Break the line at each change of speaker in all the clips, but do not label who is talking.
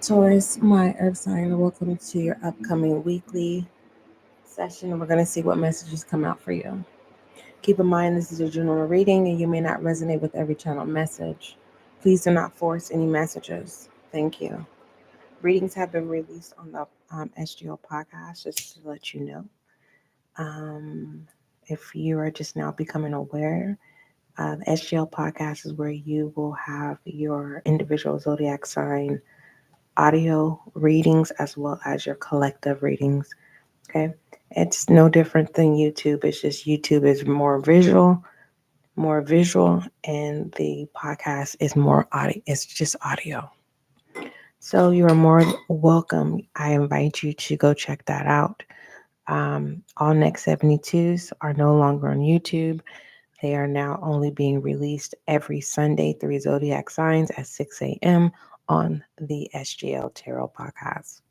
Taurus, my earth sign, welcome to your upcoming weekly session. We're going to see what messages come out for you. Keep in mind, this is a general reading and you may not resonate with every channel message. Please do not force any messages. Thank you. Readings have been released on the SGL podcast, just to let you know. If you are just now becoming aware, the SGL podcast is where you will have your individual zodiac sign audio readings as well as your collective readings. Okay. It's no different than YouTube. It's just YouTube is more visual, and the podcast is more audio. It's just audio. So you are more welcome. I invite you to go check that out. All next 72s are no longer on YouTube. They are now only being released every Sunday, 3 zodiac signs at 6 a.m. on the SGL Tarot podcast.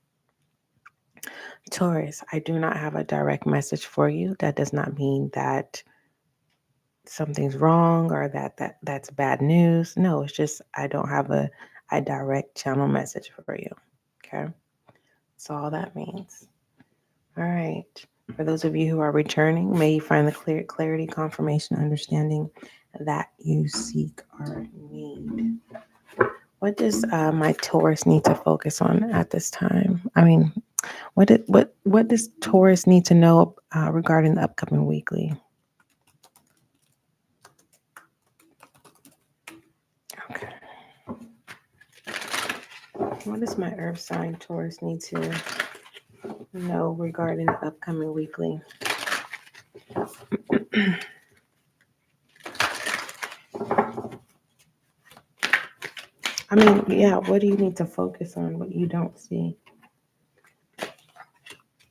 Taurus, I do not have a direct message for you. That does not mean that something's wrong or that's bad news. No, it's just I don't have a direct channel message for you. Okay? That's all that means. All right. For those of you who are returning, may you find the clarity, confirmation, understanding that you seek or need. What does my Taurus need to focus on at this time? I mean, what does Taurus need to know regarding the upcoming weekly? Okay. What does my earth sign Taurus need to know regarding the upcoming weekly? I mean, yeah, what do you need to focus on, what you don't see?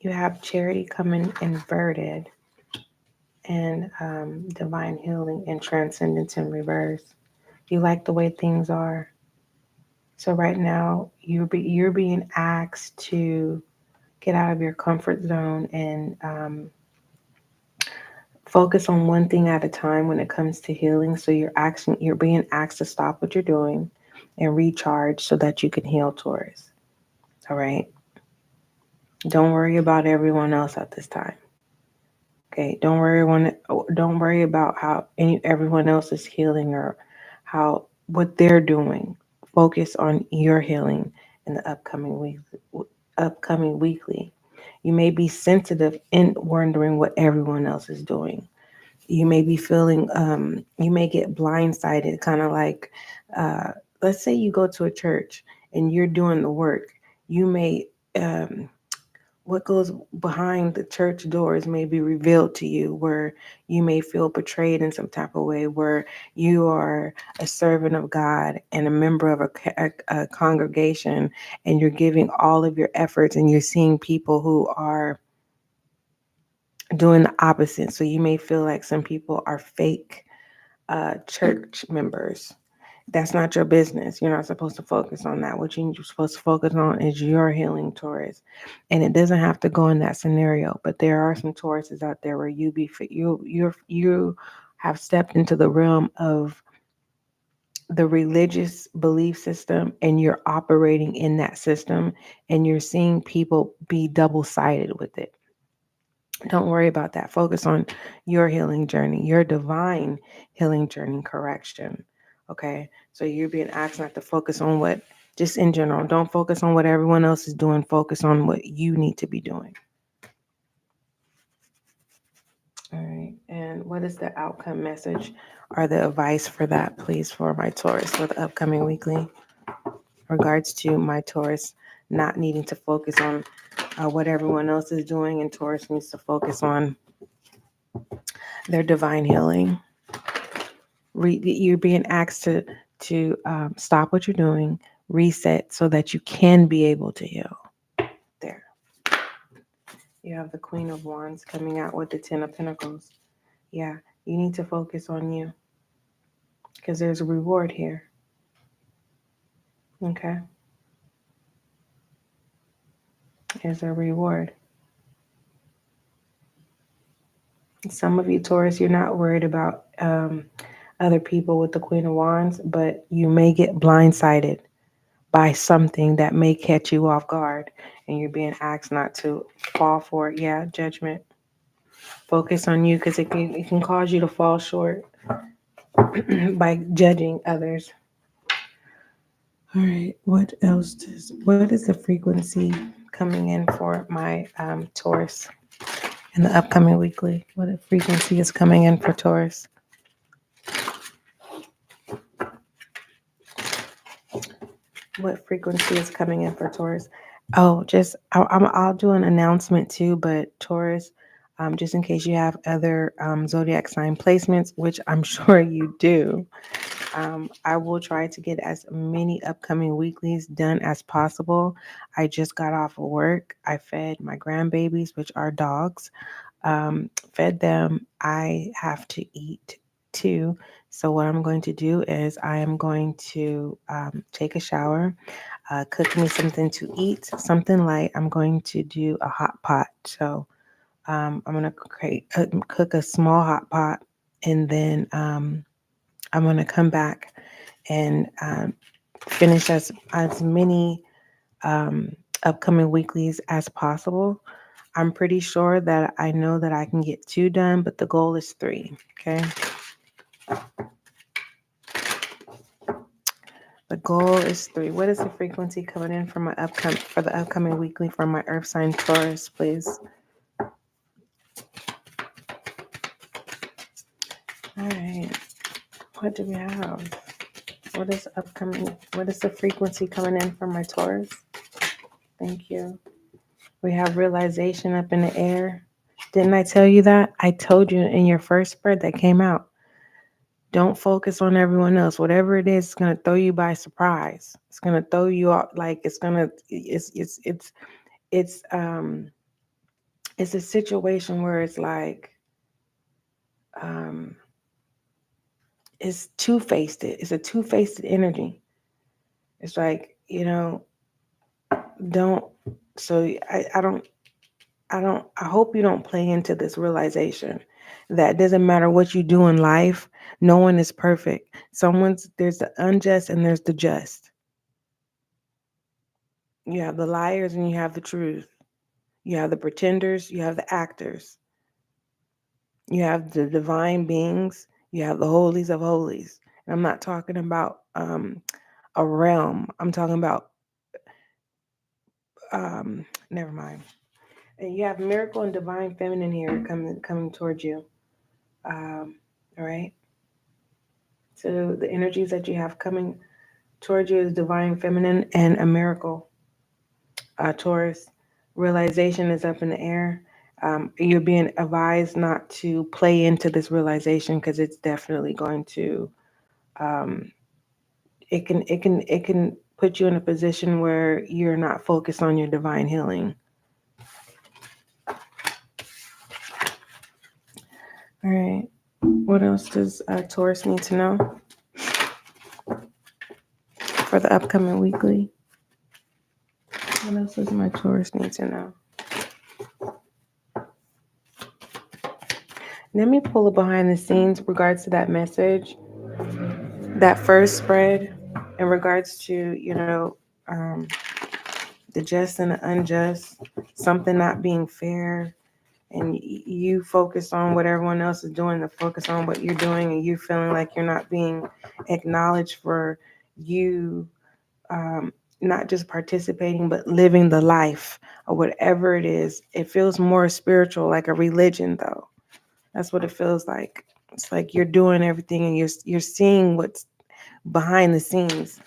You have charity coming inverted and divine healing and transcendence in reverse. You like the way things are. So right now, you're being asked to get out of your comfort zone and focus on one thing at a time when it comes to healing. So you're being asked to stop what you're doing and recharge so that you can heal, Taurus. All right. Don't worry about everyone else at this time. Okay. Don't worry about how everyone else is healing or what they're doing. Focus on your healing in the upcoming weekly. You may be sensitive in wondering what everyone else is doing. You may be feeling, you may get blindsided, kind of like, let's say you go to a church and you're doing the work. You may, what goes behind the church doors may be revealed to you, where you may feel betrayed in some type of way, where you are a servant of God and a member of a congregation, and you're giving all of your efforts and you're seeing people who are doing the opposite. So you may feel like some people are fake church members. That's not your business. You're not supposed to focus on that. What you're supposed to focus on is your healing, Taurus. And it doesn't have to go in that scenario, but there are some Tauruses out there where you have stepped into the realm of the religious belief system and you're operating in that system and you're seeing people be double-sided with it. Don't worry about that. Focus on your healing journey, your divine healing journey correction. Okay. So you're being asked not to focus on what, just in general, don't focus on what everyone else is doing. Focus on what you need to be doing. All right. And what is the outcome message or the advice for that, please, for my Taurus for the upcoming weekly? Regards to my Taurus not needing to focus on what everyone else is doing, and Taurus needs to focus on their divine healing. You're being asked to stop what you're doing, reset, so that you can be able to heal. There. You have the Queen of Wands coming out with the Ten of Pentacles. Yeah, you need to focus on you because there's a reward here. Okay? There's a reward. Some of you, Taurus, you're not worried about other people with the Queen of Wands, but you may get blindsided by something that may catch you off guard, and you're being asked not to fall for it. Yeah, judgment. Focus on you because it can cause you to fall short by judging others. All right, what else what is the frequency coming in for my Taurus in the upcoming weekly? What frequency is coming in for Taurus? What frequency is coming in for Taurus? Oh, I'll do an announcement too, but Taurus, just in case you have other zodiac sign placements, which I'm sure you do, I will try to get as many upcoming weeklies done as possible. I just got off of work. I fed my grandbabies, which are dogs, fed them. I have to eat too. So what I'm going to do is I am going to take a shower, cook me something to eat, something light. I'm going to do a hot pot. So I'm going to cook a small hot pot, and then I'm going to come back and finish as many upcoming weeklies as possible. I'm pretty sure that I know that I can get 2 done, but the goal is 3. Okay. The goal is 3. What is the frequency coming in for the upcoming weekly for my Earth sign Taurus, please? All right. What do we have? What is the frequency coming in for my Taurus? Thank you. We have realization up in the air. Didn't I tell you that? I told you in your first spread that came out. Don't focus on everyone else. Whatever it is, it's going to throw you by surprise. It's going to throw you out like it's a situation where it's like it's two-faced. It's a two-faced energy. It's like, don't so I hope you don't play into this realization that doesn't matter what you do in life, no one is perfect. There's the unjust and there's the just. You have the liars and you have the truth. You have the pretenders, you have the actors. You have the divine beings, you have the holies of holies. And I'm not talking about a realm. I'm talking about never mind. And you have miracle and divine feminine here coming towards you. All right. So the energies that you have coming towards you is divine feminine and a miracle. Taurus, realization is up in the air. You're being advised not to play into this realization because it's definitely going to. It can put you in a position where you're not focused on your divine healing. All right. What else does Taurus need to know for the upcoming weekly? What else does my Taurus need to know? Let me pull it behind the scenes regards to that message. that first spread in regards to, you know, um, the just and the unjust, something not being fair, and you focus on what everyone else is doing to focus on what you're doing, and you feeling like you're not being acknowledged for you, um, not just participating but living the life or whatever it is. It feels more spiritual, like a religion, though. That's what it feels like. It's like you're doing everything and you're seeing what's behind the scenes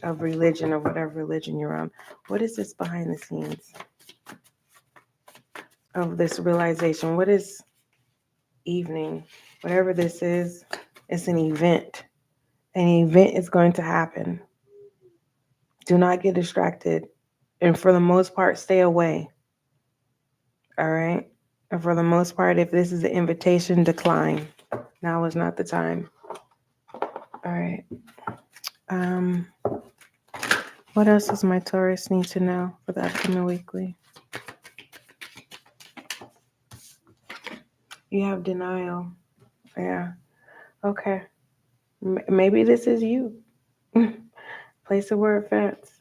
of religion or whatever religion you're on. What is this behind the scenes of this realization? What is evening? Whatever this is, it's an event. An event is going to happen. Do not get distracted. And for the most part, stay away. All right? And for the most part, if this is an invitation, decline. Now is not the time. All right. What else does my Taurus need to know for the upcoming weekly? You have denial. Yeah. Okay. Maybe this is you. Place the word fence.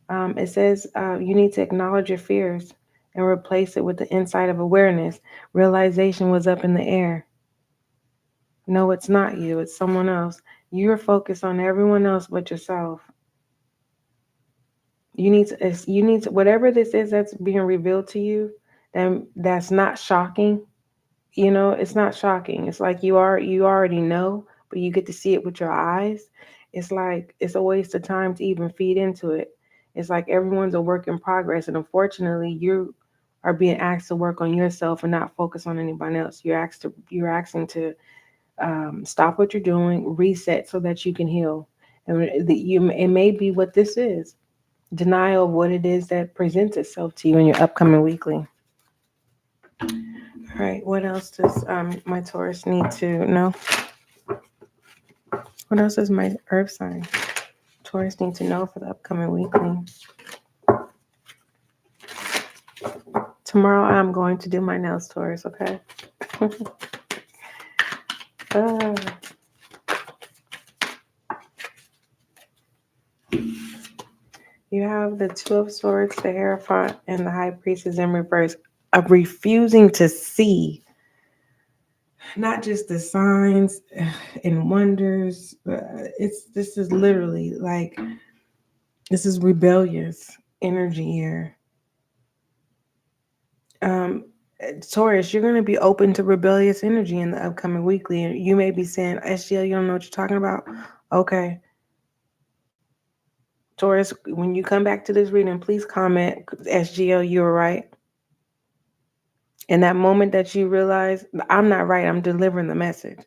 It says you need to acknowledge your fears and replace it with the insight of awareness. Realization was up in the air. No, it's not you. It's someone else. You're focused on everyone else but yourself. You need to, whatever this is that's being revealed to you, then that's not shocking. You know, it's not shocking. It's like you already know, but you get to see it with your eyes. It's like it's a waste of time to even feed into it. It's like everyone's a work in progress, and unfortunately, you are being asked to work on yourself and not focus on anybody else. You're asking to stop what you're doing, reset so that you can heal. And it may be what this is: denial of what it is that presents itself to you in your upcoming weekly. All right, what else does my Taurus need to know? What else does my earth sign Taurus need to know for the upcoming weekly? Tomorrow I'm going to do my nails, Taurus, okay? You have the Two of Swords, the Hierophant, and the High Priestess in reverse. Of refusing to see not just the signs and wonders. This is literally like, this is rebellious energy here. Taurus, you're going to be open to rebellious energy in the upcoming weekly. You may be saying, SGL, you don't know what you're talking about. Okay. Taurus, when you come back to this reading, please comment, SGL, you were right. In that moment that you realize, I'm not right, I'm delivering the message.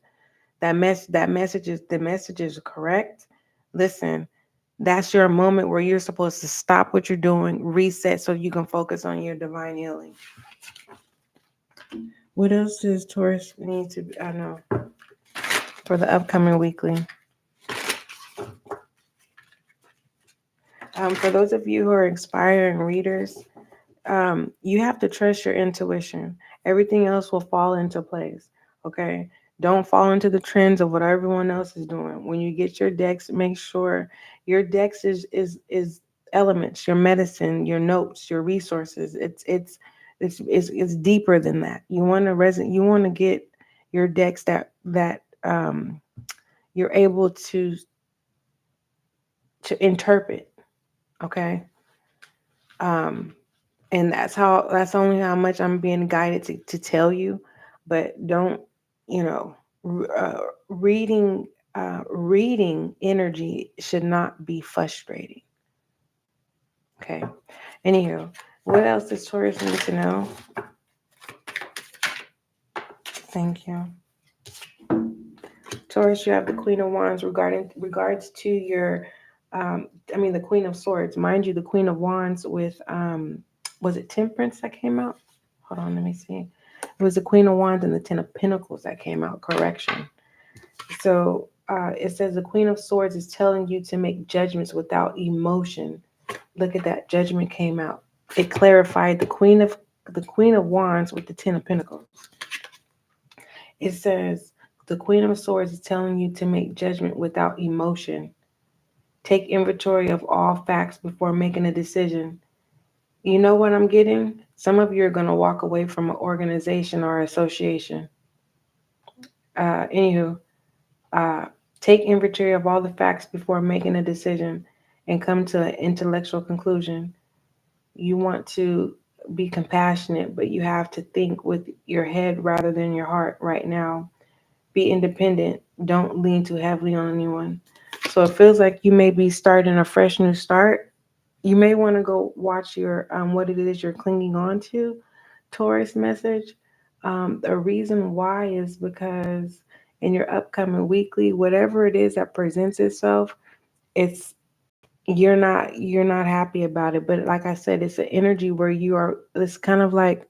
The message is correct. Listen, that's your moment where you're supposed to stop what you're doing, reset so you can focus on your divine healing. What else does Taurus need to, I know, for the upcoming weekly? For those of you who are inspiring readers, you have to trust your intuition. Everything else will fall into place. Okay. Don't fall into the trends of what everyone else is doing. When you get your decks, make sure your decks is elements, your medicine, your notes, your resources. It's deeper than that. You want to you want to get your decks that you're able to interpret. Okay. And that's only how much I'm being guided to tell you. But don't, you know, reading energy should not be frustrating. Okay. Anywho, what else does Taurus need to know? Thank you. Taurus, you have the Queen of Wands regards to your the Queen of Swords. Mind you, the Queen of Wands with was it Temperance that came out? Hold on, let me see. It was the Queen of Wands and the Ten of Pentacles that came out. Correction. So it says the Queen of Swords is telling you to make judgments without emotion. Look at that. Judgment came out. It clarified the Queen of Wands with the Ten of Pentacles. It says The Queen of Swords is telling you to make judgment without emotion. Take inventory of all facts before making a decision. You know what I'm getting? Some of you are going to walk away from an organization or association. Anywho, uh, take inventory of all the facts before making a decision and come to an intellectual conclusion. You want to be compassionate, but you have to think with your head rather than your heart right now. Be independent. Don't lean too heavily on anyone. So it feels like you may be starting a fresh new start. You may want to go watch your what it is you're clinging on to, Taurus message. The reason why is because in your upcoming weekly, whatever it is that presents itself, it's you're not happy about it. But like I said, it's an energy where you are. It's kind of like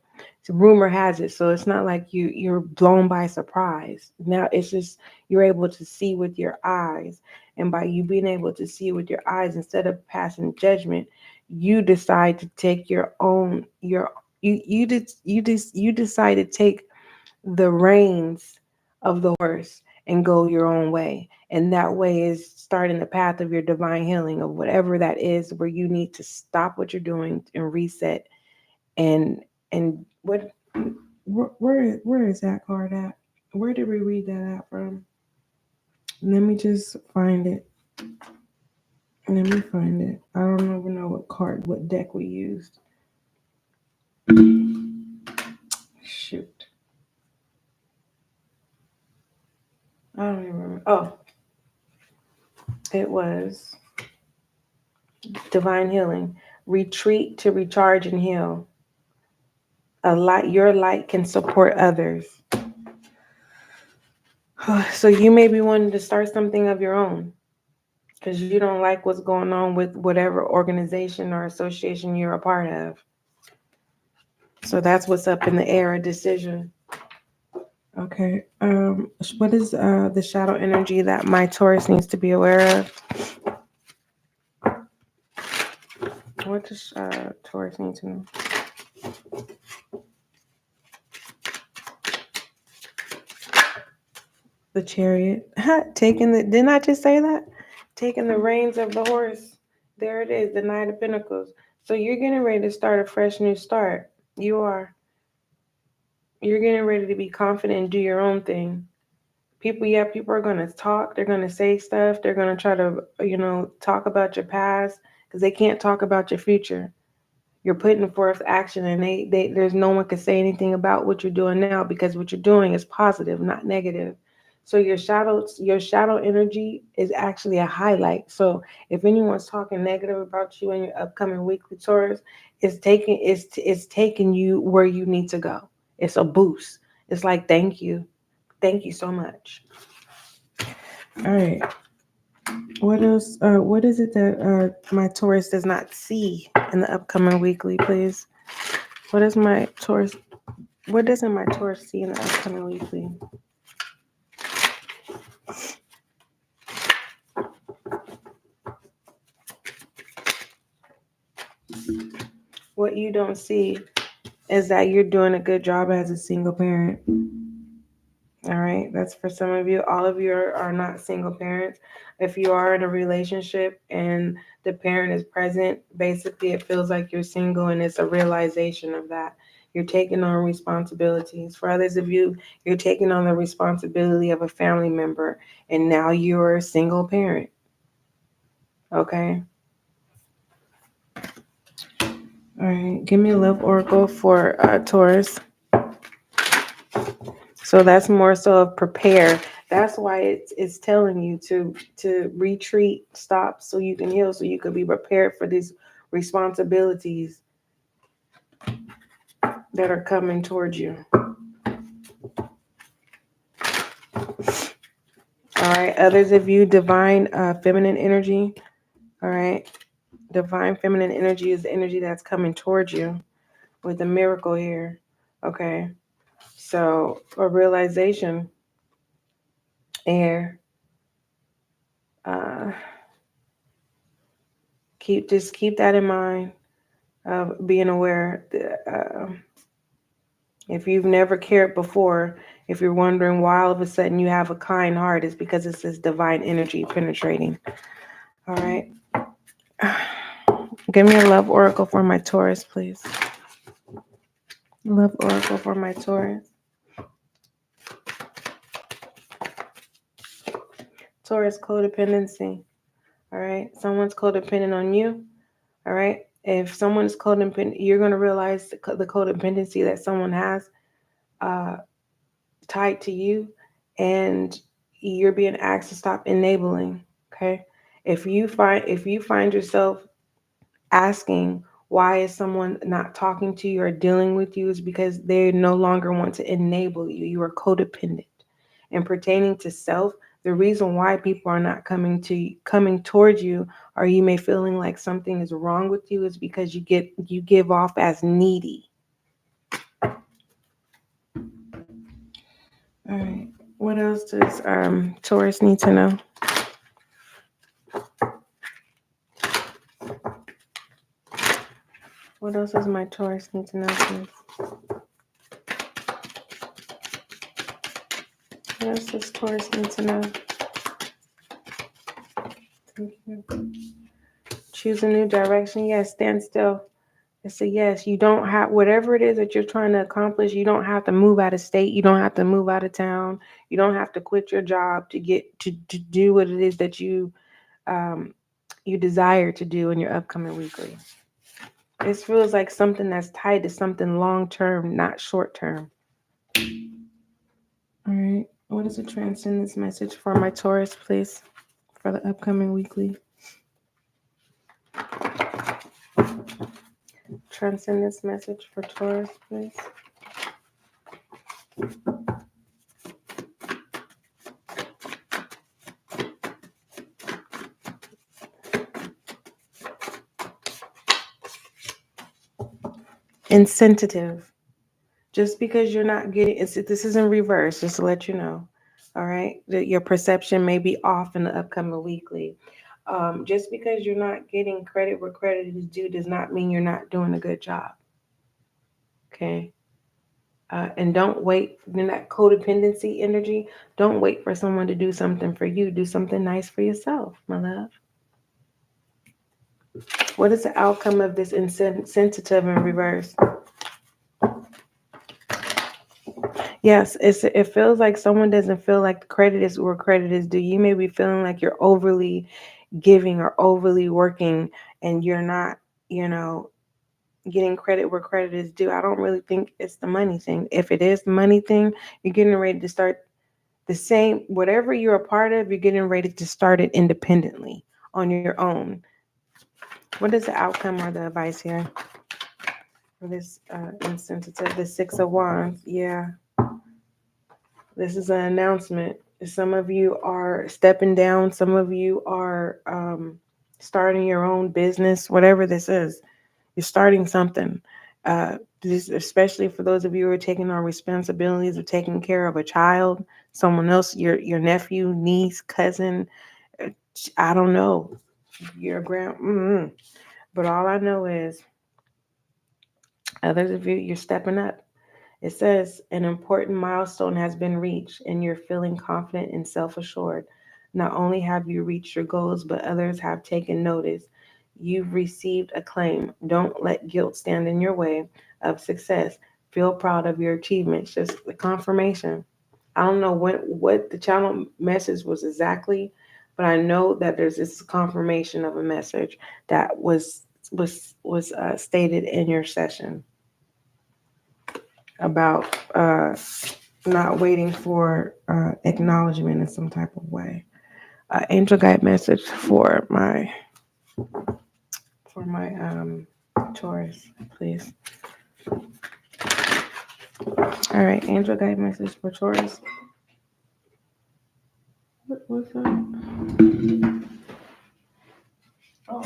rumor has it, so it's not like you're blown by surprise. Now it's just you're able to see with your eyes, and by you being able to see with your eyes instead of passing judgment, you decide to take your own you decide to take the reins of the horse and go your own way. And that way is starting the path of your divine healing of whatever that is, where you need to stop what you're doing and reset. And what where is that card at? Where did we read that out from? Let me just find it. Let me find it. I don't even know what deck we used. Shoot. I don't even remember. Oh, it was Divine Healing. Retreat to recharge and heal. Your light can support others. So you may be wanting to start something of your own because you don't like what's going on with whatever organization or association you're a part of. So that's what's up in the air, a decision. Okay. What is the shadow energy that my Taurus needs to be aware of? What does Taurus need to know? The Chariot. Didn't I just say that? Taking the reins of the horse. There it is, the Knight of Pentacles. So you're getting ready to start a fresh new start. You are. You're getting ready to be confident and do your own thing. People are going to talk. They're going to say stuff. They're going to try to, talk about your past because they can't talk about your future. You're putting forth action, and there's no one can say anything about what you're doing now because what you're doing is positive, not negative. So your shadow energy is actually a highlight. So if anyone's talking negative about you in your upcoming weekly Taurus, it's taking you where you need to go. It's a boost. It's like thank you so much. All right. What else? What is it that my Taurus does not see in the upcoming weekly, please? What is my Taurus? What doesn't my Taurus see in the upcoming weekly? What you don't see is that you're doing a good job as a single parent. All right, that's for some of you. All of you are not single parents. If you are in a relationship and the parent is present, basically it feels like you're single, and it's a realization of that. You're taking on responsibilities. For others of you, you're taking on the responsibility of a family member, and now you're a single parent. Okay? All right, give me a love oracle for Taurus. So that's more so of prepare. That's why it's telling you to retreat, stop, so you can heal, so you can be prepared for these responsibilities that are coming towards you. All right, others of you, divine feminine energy. All right, divine feminine energy is the energy that's coming towards you with a miracle here. Okay, so a realization, air. Keep that in mind of being aware. If you've never cared before, if you're wondering why all of a sudden you have a kind heart, it's because it's this divine energy penetrating. All right. Give me a love oracle for my Taurus, please. Love oracle for my Taurus. Taurus, codependency. All right. Someone's codependent on you. All right. If someone is codependent, you're going to realize the codependency that someone has tied to you, and you're being asked to stop enabling. Okay. If you find yourself asking why is someone not talking to you or dealing with you, is because they no longer want to enable you. You are codependent. And pertaining to self, the reason why people are not coming towards you, or you may feeling like something is wrong with you, is because you give off as needy. All right. What else does Taurus need to know? What else does my Taurus need to know, please? What else does Taurus need to know? Thank you. Choose a new direction. Yes, stand still. It's a yes. You don't have, whatever it is that you're trying to accomplish, you don't have to move out of state. You don't have to move out of town. You don't have to quit your job to get to do what it is that you desire to do in your upcoming weekly. This feels like something that's tied to something long term, not short term. All right. What is the transcendence message for my Taurus, please, for the upcoming weekly? Transcendence message for Taurus, please. Insensitive. Just because you're not getting, this is in reverse, just to let you know. All right. That your perception may be off in the upcoming weekly. Just because you're not getting credit where credit is due does not mean you're not doing a good job. Okay. And don't wait in that codependency energy. Don't wait for someone to do something for you. Do something nice for yourself, my love. What is the outcome of this insensitive in reverse? Yes, it feels like someone doesn't feel like the credit is where credit is due. You may be feeling like you're overly giving or overly working, and you're not, getting credit where credit is due. I don't really think it's the money thing. If it is the money thing, you're getting ready to start the same, whatever you're a part of, you're getting ready to start it independently on your own. What is the outcome or the advice here for this insensitive? The Six of Wands. Yeah. This is an announcement. Some of you are stepping down. Some of you are starting your own business, whatever this is. You're starting something. This, especially for those of you who are taking on responsibilities of taking care of a child, someone else, your nephew, niece, cousin, I don't know, your grand. But all I know is, others of you, you're stepping up. It says an important milestone has been reached and you're feeling confident and self-assured. Not only have you reached your goals, but others have taken notice. You've received acclaim. Don't let guilt stand in your way of success. Feel proud of your achievements. Just the confirmation. I don't know what the channel message was exactly, but I know that there's this confirmation of a message that was stated in your session about not waiting for acknowledgement in some type of way. Angel guide message for my Taurus, please. All right, angel guide message for Taurus. What's that? Oh,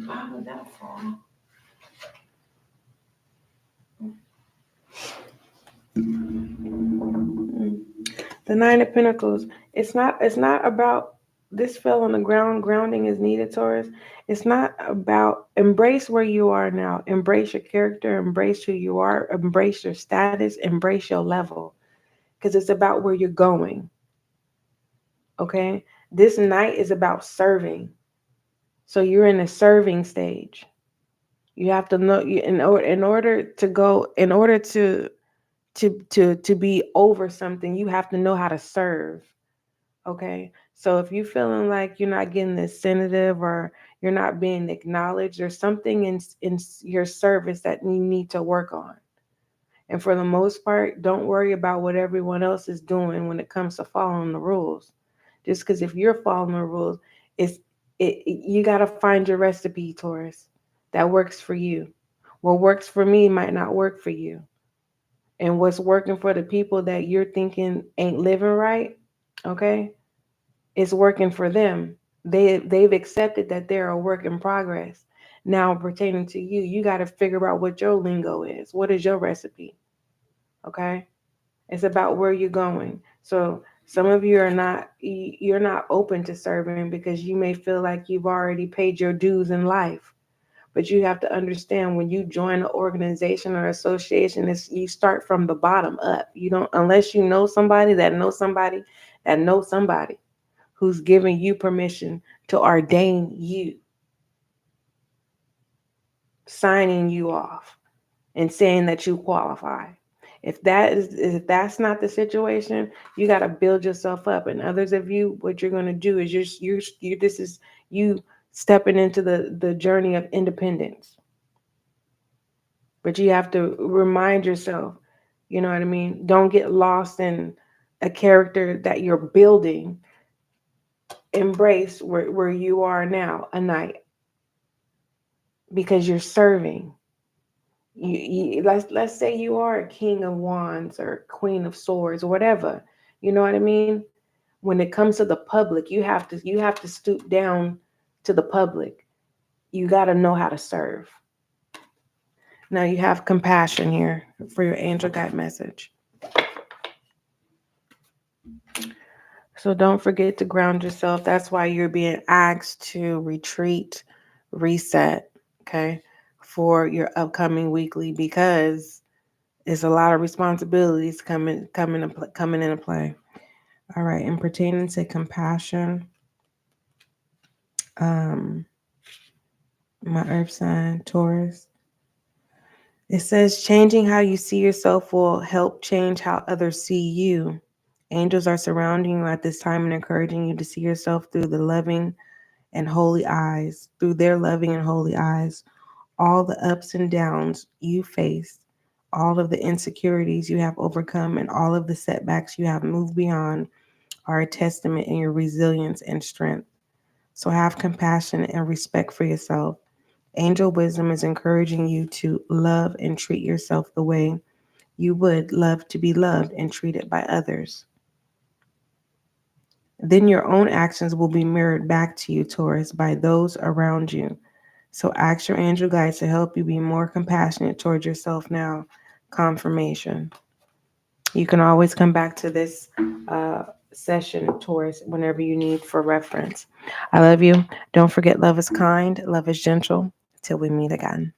how did that fall? The Nine of Pentacles. It's not about this fell on the ground. Grounding is needed, Taurus. It's not about embrace where you are now. Embrace your character. Embrace who you are. Embrace your status. Embrace your level. Because it's about where you're going. Okay. This night is about serving. So you're in a serving stage. You have to know in order to go in order to be over something, you have to know how to serve. Okay. So if you're feeling like you're not getting the incentive or you're not being acknowledged, there's something in your service that you need to work on. And for the most part, don't worry about what everyone else is doing when it comes to following the rules. Just because if you're following the rules, it's you got to find your recipe, Taurus, that works for you. What works for me might not work for you. And what's working for the people that you're thinking ain't living right, okay, it's working for them. They've accepted that they're a work in progress. Now pertaining to you, you got to figure out what your lingo is. What is your recipe? Okay? It's about where you're going. So some of you are not you're not open to serving because you may feel like you've already paid your dues in life. But you have to understand when you join an organization or association, you start from the bottom up. You don't unless you know somebody that knows somebody that knows somebody who's giving you permission to ordain you, signing you off and saying that you qualify. If that's not the situation, you got to build yourself up. And others of you, what you're going to do is you this is you stepping into the journey of independence. But you have to remind yourself, you know what I mean? Don't get lost in a character that you're building. Embrace where you are now, a knight, because you're serving. Let's say you are a king of wands or queen of swords or whatever. You know what I mean? When it comes to the public, you have to stoop down to the public. You got to know how to serve. Now you have compassion here for your angel guide message. So don't forget to ground yourself. That's why you're being asked to retreat, reset, okay, for your upcoming weekly because it's a lot of responsibilities coming into play. All right, and pertaining to compassion, um, my Earth sign, Taurus. It says changing how you see yourself will help change how others see you. Angels are surrounding you at this time and encouraging you to see yourself through the loving and holy eyes, through their loving and holy eyes. All the ups and downs you face, all of the insecurities you have overcome, and all of the setbacks you have moved beyond are a testament in your resilience and strength. So have compassion and respect for yourself. Angel wisdom is encouraging you to love and treat yourself the way you would love to be loved and treated by others. Then your own actions will be mirrored back to you, Taurus, by those around you. So ask your angel guides to help you be more compassionate towards yourself now. Confirmation. You can always come back to this session, Taurus, whenever you need for reference. I love you. Don't forget, love is kind, love is gentle. Till we meet again.